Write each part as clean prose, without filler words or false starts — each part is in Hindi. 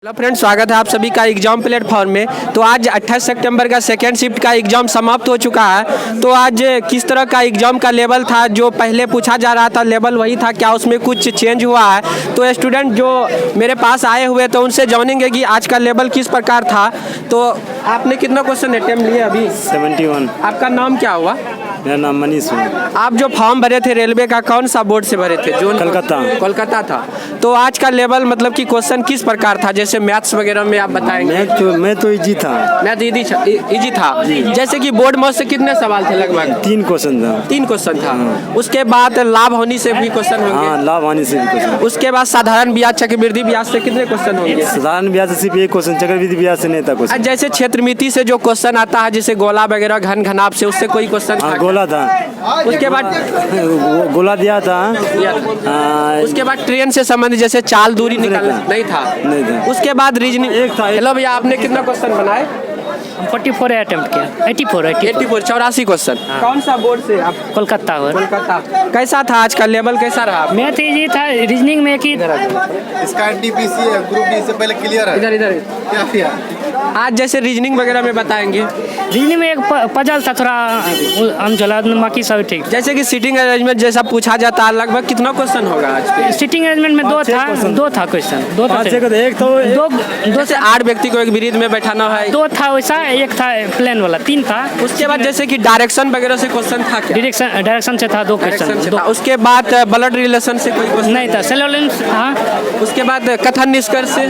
हेलो फ्रेंड्स, स्वागत है आप सभी का एग्जाम प्लेटफॉर्म में। तो आज 28 सितंबर का सेकेंड शिफ्ट का एग्जाम समाप्त हो चुका है। तो आज किस तरह का एग्जाम का लेवल था, जो पहले पूछा जा रहा था लेवल वही था क्या, उसमें कुछ चेंज हुआ है? तो स्टूडेंट जो मेरे पास आए हुए तो उनसे जानेंगे कि आज का लेवल किस प्रकार था। तो आपने कितना क्वेश्चन अटेम्प्ट लिए अभी? 71। आपका नाम क्या हुआ? मेरा नाम मनीष है। आप जो फॉर्म भरे थे रेलवे का, कौन सा बोर्ड से भरे थे? जो कोलकाता था। तो आज का लेवल मतलब कि क्वेश्चन किस प्रकार था, जैसे मैथ्स वगैरह में आप बताएंगे? मैं तो इजी था। मैथ इजी था। जैसे कि बोर्ड में से कितने सवाल थे? लगभग 3 क्वेश्चन था। 3 क्वेश्चन था। उसके बाद लाभ हानि से भी क्वेश्चन होंगे। हाँ, लाभ हानि से भी क्वेश्चन। उसके बाद साधारण ब्याज चक्रवृद्धि ब्याज से कितने क्वेश्चन होंगे? साधारण ब्याज से सिर्फ एक क्वेश्चन, चक्रवृद्धि ब्याज से नहीं था क्वेश्चन। जैसे क्षेत्रमिति से जो क्वेश्चन आता है, जैसे गोला वगैरह घन घनाभ से, उससे कोई क्वेश्चन था? गोला था। उसके बाद गोला दिया था। उसके बाद ट्रेन से संबंधित जैसे चाल दूरी निकालना नहीं था। उसके बाद रीजनिंग एक था। हेलो भैया, आपने कितना क्वेश्चन बनाए? 44 अटेम्प्ट किया। 84 84 क्वेश्चन। कौन सा बोर्ड से आप? कोलकाता हो। कोलकाता। कैसा था आज का लेवल, कैसा रहा? मैथ इजी था, रीजनिंग में की इसका एनटीपीसी है, ग्रुप डी से पहले क्लियर है। इधर क्या किया? आज जैसे रीजनिंग वगैरह में बताएंगे। रीजनिंग में एक पजल था, थोड़ा अनचला, बाकी सब ठीक। जैसे कि सीटिंग अरेंजमेंट जैसा पूछा जाता है, लगभग कितना क्वेश्चन होगा आज? सीटिंग अरेंजमेंट में दो था क्वेश्चन। एक तो दो से 8 व्यक्ति को एक ब्रीथ में बैठाना है। 2 था वैसा, एक था प्लेन वाला, 3 था। उसके बाद जैसे कि डायरेक्शन वगैरह से क्वेश्चन था क्या? डायरेक्शन से था 2 क्वेश्चन। उसके बाद ब्लड रिलेशन से कोई क्वेश्चन नहीं था। सेलोलिम्स था। उसके बाद कथन निष्कर्ष से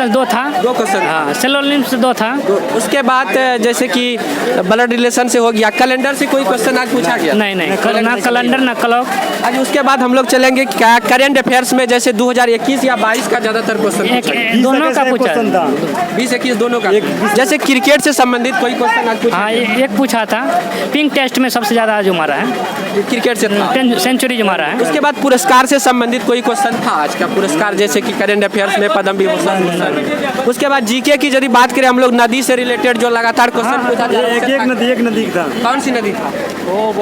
2 था। 2 क्वेश्चन। हाँ, सेलोलिम्स 2 था। उसके बाद जैसे कि ब्लड रिलेशन से हो गया। कैलेंडर से कोई क्वेश्चन आज पूछा गया? नहीं, ना कैलेंडर ना क्लॉक। आज उसके बाद हम लोग चलेंगे करंट अफेयर्स में, जैसे 2021 या 22 का ज्यादातर क्वेश्चन दोनों का पूछा। 20-21 दोनों का। जैसे क्रिकेट से संबंधित कोई क्वेश्चन आज पूछा? हाँ, एक पूछा था। पिंक टेस्ट में सबसे ज्यादा जो मारा है, क्रिकेट से था। सेंचुरी जो मारा है। उसके बाद पुरस्कार से संबंधित कोई क्वेश्चन था आज का? पुरस्कार जैसे कि करंट अफेयर्स में पद्म विभूषण। उसके बाद जीके की यदि बात करें हम लोग, नदी से रिलेटेड जो लगातार क्वेश्चन पूछा जा रहा है। एक नदी था। कौन सी नदी था? वो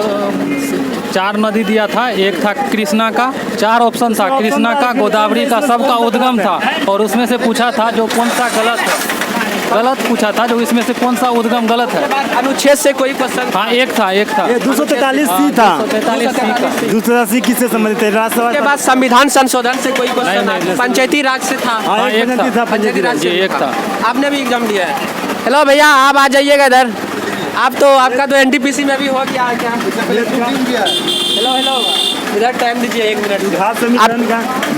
4 नदी दिया था। एक था कृष्णा का, 4 ऑप्शन था, कृष्णा का, गोदावरी का, सबका उद्गम था। और उसमें से पूछा था जो कौन सा गलत पूछा था, जो इसमें से कौन सा उद्गम गलत है। अनुच्छेद से कोई क्वेश्चन? हाँ, एक था। 243 सी था। 243 किससे संबंधित है? राज्यसभा। के बाद संविधान संशोधन से कोई क्वेश्चन? पंचायती राज से था। हाँ, एक था। पंचायती राज से एक था। आपने भी एग्जाम दिया है? हेलो भैया, आप आ जाइएगा इधर। आप तो आपका तो एनटीपीसी में भी हो गया क्या? हेलो इधर टाइम दीजिए 1 मिनट।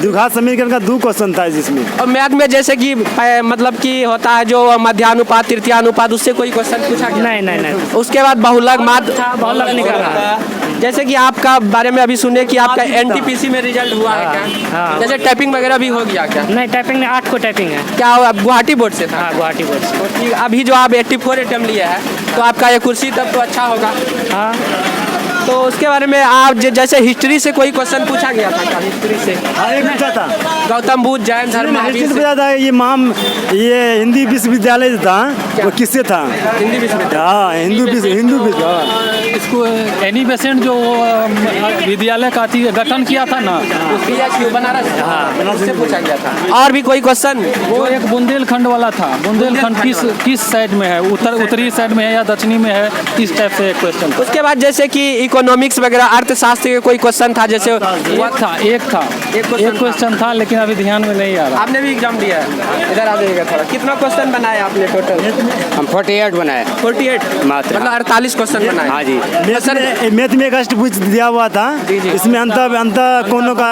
द्विघात समीकरण का 2 क्वेश्चन था जिसमें। और मैथ में जैसे कि मतलब कि होता है जो मध्यानुपात, तृतीयानुपात, उससे कोई क्वेश्चन पूछा गया? नहीं। उसके बाद बहुलक मात्रा, बहुलक निकाला। जैसे कि आपका बारे में अभी सुने कि आपका एनटीपीसी में रिजल्ट हुआ है क्या? हाँ। जैसे टाइपिंग वगैरह भी हो गया क्या? नहीं, टाइपिंग में 8 को टाइपिंग है। क्या गुवाहाटी बोर्ड से था? हाँ, गुवाहाटी बोर्ड से। तो ठीक, अभी जो आप 84 अटेम्प्ट लिए हैं, तो आपका ये कुर्सी तब तो अच्छा होगा। हाँ, तो उसके बारे में आप जैसे हिस्ट्री से कोई क्वेश्चन पूछा गया था क्या? हिस्ट्री से एक पूछा था। गौतम बुद्ध, जैन धर्म, महावीर से। था ये हिंदी विश्वविद्यालय था, वो किससे था? हिंदी विश्वविद्यालय। हाँ, हिंदू विश्वविद्यालय। इसको एनी बेसेंट जो विद्यालय का गठन किया था ना, BHU बनारस। हाँ, उससे पूछा गया था। और भी कोई क्वेश्चन? वो एक बुंदेलखंड वाला था। बुंदेलखंड किस साइड में है? उत्तरी साइड में है या दक्षिणी में है? इस टाइप से एक क्वेश्चन। उसके बाद जैसे कि इकोनॉमिक्स वगैरह, अर्थशास्त्र के कोई क्वेश्चन था? जैसे एक क्वेश्चन था, लेकिन अभी ध्यान में नहीं आ रहा। आपने भी एग्जाम दिया है? इधर आ जाइएगा थोड़ा। कितना क्वेश्चन बनाए आपने टोटल? हम 48 बनाए। 48 मात्र। मतलब 48 क्वेश्चन बनाए। हाँ जी। मैथ में एक अष्टभुज दिया हुआ था। इसमें अंत कोनों का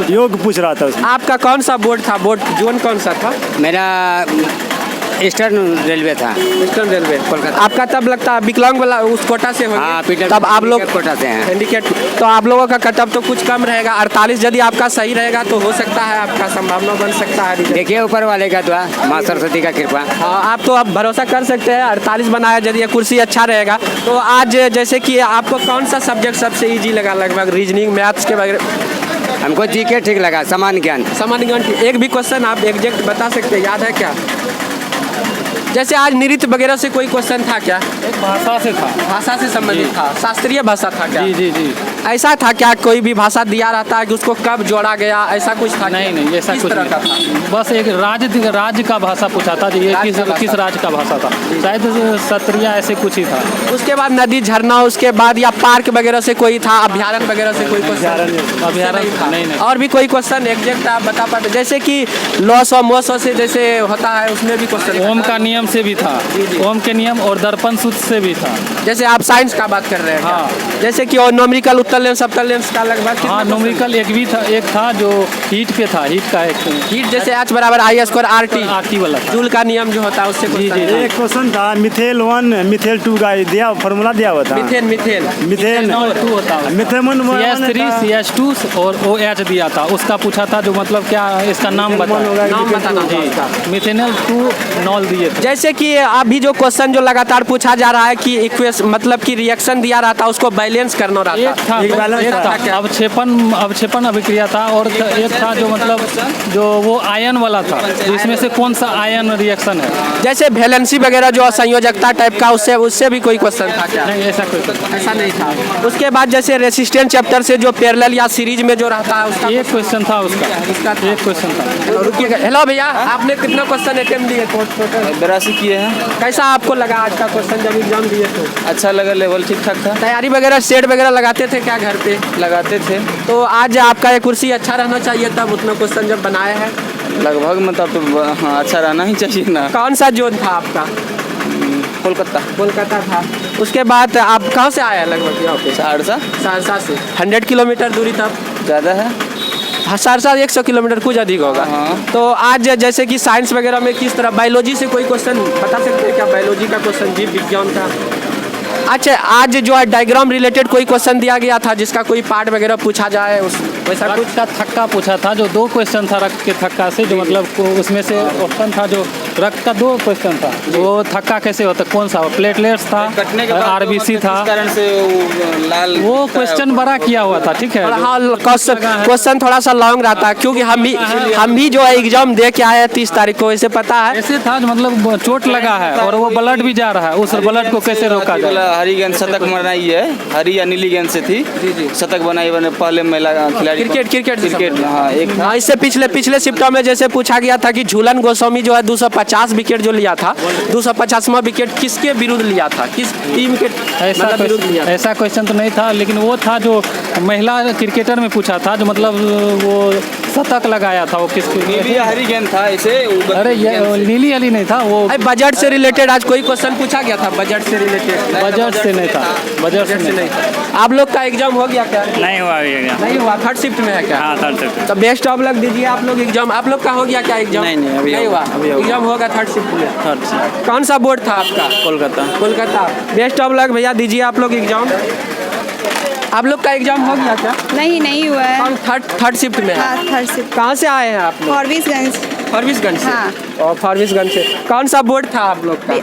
योग पूछ रहा था उसमें। आपका कौन सा बोर्ड था? बोर्ड जोन कौन सा था? मेरा ईस्टर्न रेलवे था। Eastern railway Kolkata. आपका तब लगता है विकलांग वाला उस कोटा से होगा। हाँ, तब आप लोग कोटा से हैं। हैंडीकैप, तो आप लोगों का कटअप तो कुछ कम रहेगा। 48 यदि आपका सही रहेगा तो हो सकता है आपका संभावना बन सकता है। देखिए ऊपर वाले का दुआ, माँ सरस्वती का कृपा। हाँ, आप तो अब भरोसा कर सकते हैं। 48 बनाया, यदि ये कुर्सी अच्छा रहेगा तो। आज जैसे कि आपको कौन सा सब्जेक्ट सबसे ईजी लगा? लगभग रीजनिंग, मैथ्स के वगैरह। हमको जीके ठीक लगा, सामान्य ज्ञान। सामान्य ज्ञान एक भी क्वेश्चन आप एग्जैक्ट बता सकते हैं? याद है क्या? जैसे आज नृत्य वगैरह से कोई क्वेश्चन था क्या? एक भाषा से था। भाषा से संबंधित था, शास्त्रीय भाषा था क्या? जी जी जी। ऐसा था क्या कोई भी भाषा दिया रहता है कि उसको कब जोड़ा गया, ऐसा कुछ था? नहीं नहीं, ऐसा किस कुछ तरह नहीं का था? बस एक राज्य का भाषा पूछा था, ये राज्य का किस भाषा। राज्य का भाषा था, शायद क्षत्रिय ऐसे कुछ ही था। उसके बाद नदी झरना, उसके बाद या पार्क वगैरह से कोई था, अभ्यारण्य वगैरह से कोई क्वेश्चन? अभ्यारण्य था नहीं नहीं। और भी कोई क्वेश्चन एग्जैक्ट आप बता पाते, जैसे कि लॉस और मोस से जैसे होता है उसमें भी क्वेश्चन? ओम का नियम से भी था, ओम के नियम और दर्पण सूत्र से भी था। जैसे आप साइंस का बात कर रहे हैं क्या? हाँ। जैसे कि और नोमरिकल उत्तर लेंस सबतल लेंस का लगभग कितना हाँ, question? न्यूमेरिकल एक था जो हीट पे था, हीट का एक हीट जैसे H बराबर I स्क्वायर RT, आरटी वाला था। जूल का नियम जो होता है उससे जी, question जी, था। एक क्वेश्चन था मिथेल 1 मिथेल 2 का दिया फॉर्मूला दिया हुआ था। मिथेन मिथेन टू होता है मिथेमन CH3 CH2 और OH दिया था, उसका पूछा था जो मतलब क्या इसका नाम बता, नाम बताना था उसका। मिथेनल 2 नॉल दिए थे। जैसे कि अभी जो क्वेश्चन जो लगातार पूछा जा रहा है कि इक्वेशन मतलब कि रिएक्शन दिया रहा था उसको बैलेंस करना रहता एक था एक बैलेंस एक था। था अवक्षेपण अभिक्रिया था, और एक था जो मतलब जो वो आयन वाला था, तो इसमें से कौन सा आयन रिएक्शन है। जैसे वैलेंसी वगैरह जो संयोजकता टाइप का उससे भी कोई क्वेश्चन था क्या? नहीं, ऐसा कोई ऐसा नहीं था। उसके बाद जैसे रेसिस्टेंस चैप्टर से जो पैरेलल या सीरीज में जो रहता है उसका एक क्वेश्चन था उसका, एक क्वेश्चन था। रुकिएगा। हेलो भैया, आपने कितना क्वेश्चन अटेम्प्ट दिए टोटल? 82 किए हैं। कैसा आपको लगा आज का क्वेश्चन जब एग्जाम दिए थे? अच्छा लगा, लेवल ठीक ठाक था। तैयारी वगैरह सेट वगैरह लगाते थे क्या घर पे? लगाते थे तो आज आपका ये कुर्सी अच्छा रहना चाहिए तब उतना क्वेश्चन जब बनाए हैं। लगभग, मतलब तो हाँ अच्छा रहना ही चाहिए ना। कौन सा जोन था आपका? कोलकाता। कोलकाता था। उसके बाद आप कहाँ से आए हैं लगभग यहाँ पे? सहरसा सहरसा से। 100 किलोमीटर दूरी तब? ज़्यादा है। हाँ, सहरसा 100 किलोमीटर कुछ अधिक होगा। हाँ। तो आज जैसे कि साइंस वगैरह में किस तरह बायोलॉजी से कोई क्वेश्चन बता सकते हैं क्या? बायोलॉजी का क्वेश्चन, जीव विज्ञान का। अच्छा, आज जो है डायग्राम रिलेटेड कोई क्वेश्चन दिया गया था जिसका कोई पार्ट वगैरह पूछा जाए उस वैसा कुछ? रक्त का थक्का पूछा था, जो 2 क्वेश्चन था रक्त के थक्का से, जो मतलब उसमें से ऑप्शन था जो रक्त का 2 क्वेश्चन था, वो थक्का कैसे होता, कौन सा प्लेटलेट्स था, कटने के बाद आरबीसी था, इस कारण से वो लाल वो क्वेश्चन बड़ा किया हुआ था। ठीक है, हाँ, क्वेश्चन थोड़ा सा लॉन्ग रहता है क्योंकि हम भी जो है एग्जाम दे के आए हैं 30 तारीख को, इसे पता है। ऐसे था जो मतलब चोट लगा है और वो ब्लड भी जा रहा है, उस ब्लड को कैसे रोका जाए। हरी गेंद शतक बनाई है, हरी या नीली गेंद से थी। शतक बनाई बने पहले महिला खिलाड़ी। क्रिकेट हाँ, एक था। हाँ, इससे पिछले शिफ्टों में जैसे पूछा गया था कि झूलन गोस्वामी जो है 250 विकेट जो लिया था, 250वां विकेट किसके विरुद्ध लिया था, किस टीम के मतलब विरुद्ध लिया था? ऐसा क्वेश्चन तो नहीं था, लेकिन वो था जो महिला क्रिकेटर में पूछा था, जो मतलब वो शतक लगाया था, वो किसके नीली या हरी गेंद था इसे। अरे ये नीली वाली नहीं था वो। बजट से रिलेटेड आज कोई क्वेश्चन पूछा गया था? बजट से रिलेटेड? बजट से नहीं था, बजट से नहीं था। आप लोग का एग्जाम हो गया क्या? नहीं हुआ अभी एग्जाम। नहीं हुआ, 3rd शिफ्ट में है क्या? हाँ, 3rd शिफ्ट। तो बेस्ट ऑफ लक दीजिए आप लोग एग्जाम। आप लोग का हो गया क्या एग्जाम? नहीं, अभी हुआ। अभी होगा। एग्जाम होगा 3rd शिफ्ट में। कौन सा बोर्ड था आपका? Kolkata. Kolkata. Best of luck भैया, दीजिए आप लोग एग्जाम। आप लोग का एग्जाम हो गया क्या? नहीं हुआ है। कौन थर्ड शिफ्ट में है? हाँ, 3rd शिफ्ट। कहाँ से आए हैं आप लोग? फॉरबिसगंज से। हाँ। और फॉरबिसगंज से कौन सा बोर्ड था आप लोग का?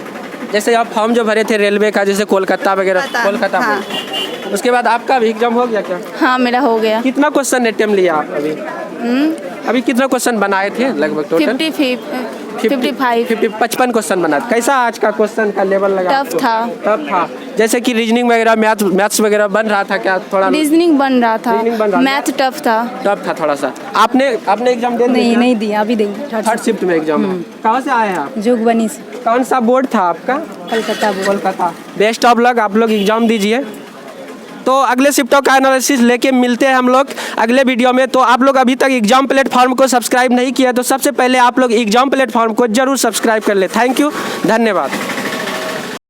जैसे आप फॉर्म जो भरे थे रेलवे का, जैसे कोलकाता वगैरह, कोलकाता हाँ। बोर्ड। उसके बाद आपका भी एग्जाम हो गया क्या? हाँ, मेरा हो गया। कितना क्वेश्चन अटेम्प्ट लिया आप अभी? अभी कितना क्वेश्चन बनाए थे लगभग टोटल? 55 क्वेश्चन बनाए। कैसा आज का क्वेश्चन का लेवल लगा? टफ था। टफ था। जैसे कि रीजनिंग वगैरह, मैथ्स वगैरह बन रहा था क्या? थोड़ा रीजनिंग बन रहा था, रीजनिंग बन रहा था। मैथ टफ था। टफ था थोड़ा सा। आपने एग्जाम दे दिया? नहीं दिया, अभी देंगे। 3rd शिफ्ट में एग्जाम। कहाँ से आए हैं आप? जोगबनी से। कौन सा बोर्ड था आपका? कोलकाता। बेस्ट ऑफ लक, आप लोग एग्जाम दीजिए। तो अगले शिफ्टों का एनालिसिस लेके मिलते हैं हम लोग अगले वीडियो में। तो आप लोग अभी तक एग्जाम प्लेटफॉर्म को सब्सक्राइब नहीं किया तो सबसे पहले आप लोग एग्जाम प्लेटफॉर्म को जरूर सब्सक्राइब कर ले। थैंक यू, धन्यवाद।